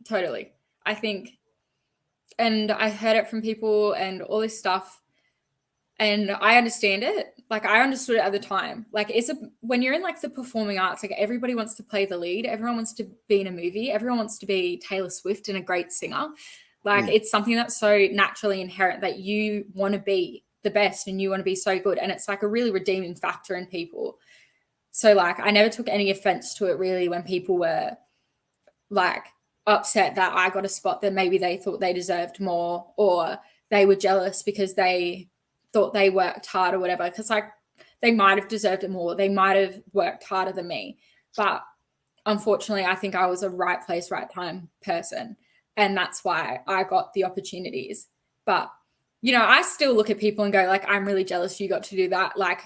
Totally. I think, and I heard it from people and all this stuff, and I understand it. Like I understood it at the time. Like when you're in like the performing arts, like everybody wants to play the lead, everyone wants to be in a movie, everyone wants to be Taylor Swift and a great singer. Like it's something that's so naturally inherent that you want to be the best and you want to be so good, and it's like a really redeeming factor in people. So like I never took any offense to it really when people were like upset that I got a spot that maybe they thought they deserved more, or they were jealous because they thought they worked hard or whatever. Because like they might have deserved it more. They might have worked harder than me. But unfortunately, I think I was a right place, right time person. And that's why I got the opportunities. But, you know, I still look at people and go, like, I'm really jealous you got to do that, like,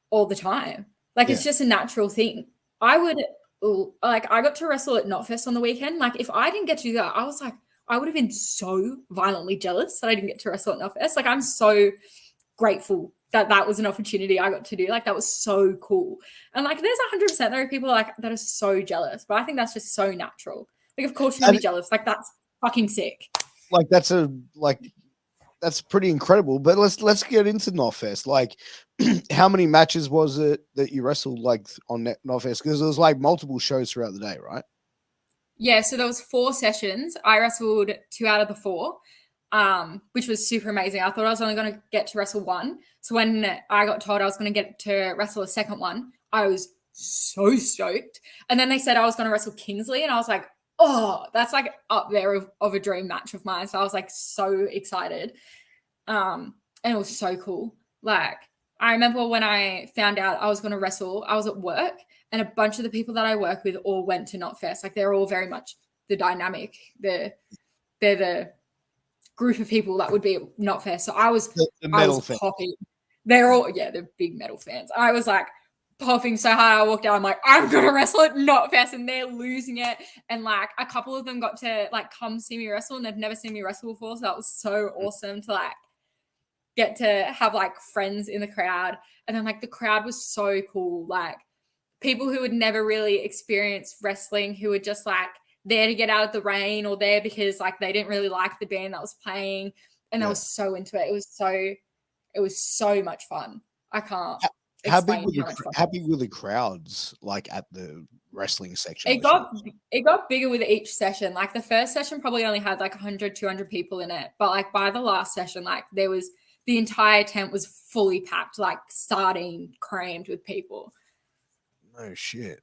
all the time. Like, it's just a natural thing. I got to wrestle at Knotfest on the weekend. Like, if I didn't get to do that, I was like, I would have been so violently jealous that I didn't get to wrestle at Knotfest. Like, I'm so grateful that that was an opportunity I got to do. Like, that was so cool. And like, there's 100% there are people like that are so jealous, but I think that's just so natural. Like, of course you're gonna be jealous. Like, that's fucking sick. Like, that's pretty incredible. But let's get into Knotfest. Like, how many matches was it that you wrestled like on Knotfest? Because there was like multiple shows throughout the day, right? Yeah, so there was 4 sessions. I wrestled 2 out of the 4, which was super amazing. I thought I was only going to get to wrestle 1. So when I got told I was going to get to wrestle a second one, I was so stoked. And then they said I was going to wrestle Kingsley, and I was like, oh, that's like up there of a dream match of mine. So I was like so excited. And it was so cool. Like, I remember when I found out I was going to wrestle, I was at work, and a bunch of the people that I work with all went to Knotfest. Like, they're all very much the dynamic. They're the group of people that would be at Knotfest. So I was popping. They're big metal fans. I was like popping so hard. I walked out. I'm like, I'm gonna wrestle at Knotfest, and they're losing it. And like a couple of them got to like come see me wrestle, and they've never seen me wrestle before. So that was so awesome to like get to have like friends in the crowd. And then like the crowd was so cool. Like people who had never really experienced wrestling, who were just like there to get out of the rain, or there because like they didn't really like the band that was playing, and I was so into it. It was so much fun. I can't explain how much fun. How big were the crowds like at the wrestling section? It got bigger with each session. Like the first session probably only had like 100, 200 people in it, but like by the last session, like there was the entire tent was fully packed, like sardine crammed with people. Oh shit.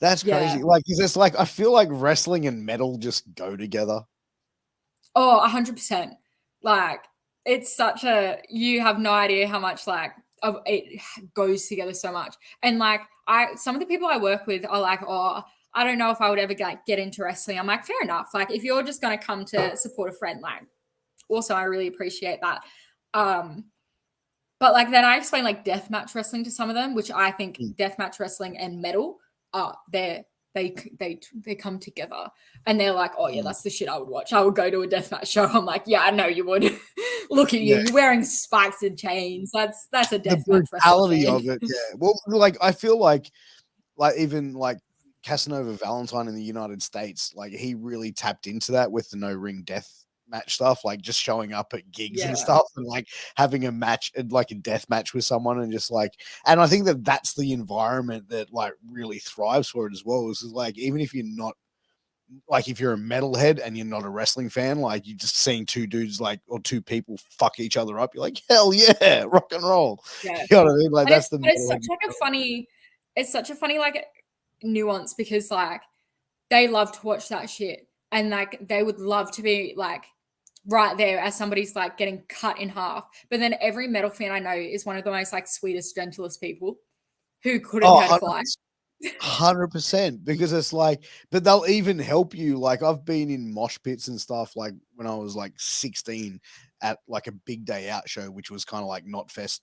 That's crazy. Like, is this like, I feel like wrestling and metal just go together. Oh, 100%. Like, it's such you have no idea how much like it goes together so much. And like, some of the people I work with are like, oh, I don't know if I would ever get into wrestling. I'm like, fair enough. Like, if you're just going to come to support a friend, like, also, I really appreciate that. But like, then I explain like deathmatch wrestling to some of them, which I think deathmatch wrestling and metal they come together, and they're like, oh yeah, that's the shit I would watch. I would go to a deathmatch show. I'm like, yeah, I know you would. Look at you, you're wearing spikes and chains. That's a deathmatch brutality of it. Yeah. Well, like I feel like even like Casanova Valentine in the United States, like he really tapped into that with the no ring death match stuff, like just showing up at gigs and stuff, and like having a match, like a death match with someone, and just like, and I think that's the environment that like really thrives for it as well. Is like, even if you're not like, if you're a metalhead and you're not a wrestling fan, like you're just seeing 2 dudes like, or 2 people fuck each other up, you're like, hell yeah, rock and roll. Yeah. You know what I mean? Like, and that's it's such a funny like nuance, because like they love to watch that shit, and like they would love to be like right there as somebody's like getting cut in half. But then every metal fan I know is one of the most like sweetest, gentlest people who couldn't hurt a fly. 100%, because it's like, but they'll even help you. Like, I've been in mosh pits and stuff, like when I was like 16 at like a big day out show, which was kind of like Knotfest,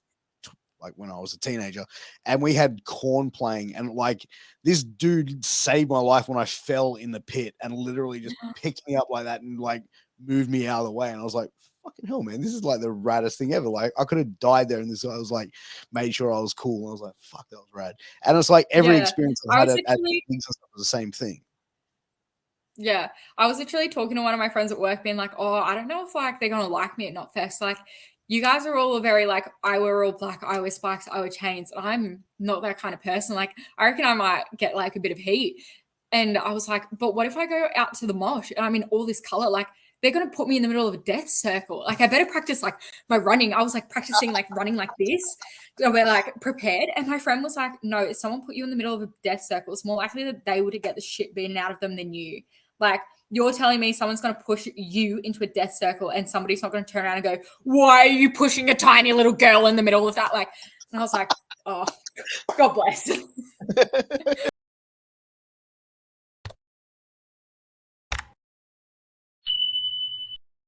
like when I was a teenager, and we had Korn playing, and like this dude saved my life when I fell in the pit, and literally just picked me up like that and like moved me out of the way. And I was like, fucking hell, man, this is like the raddest thing ever. Like, I could have died there, and this, I was like, made sure I was cool. And I was like, fuck, that was rad. And it's like every experience I've had at gigs and stuff was the same thing. Yeah, I was literally talking to one of my friends at work, being like, "Oh, I don't know if like they're gonna like me at Knotfest. Like, you guys are all very like, I wear all black, I wear spikes, I wear chains. And I'm not that kind of person. Like, I reckon I might get like a bit of heat." And I was like, "But what if I go out to the mosh and I'm in all this color? Like, they're gonna put me in the middle of a death circle. Like, I better practice like my running." I was like practicing like running like this. So we're like prepared. And my friend was like, "No, if someone put you in the middle of a death circle, it's more likely that they would get the shit beaten out of them than you." Like, you're telling me someone's going to push you into a death circle and somebody's not going to turn around and go, "Why are you pushing a tiny little girl in the middle of that?" Like, and I was like, oh, God bless.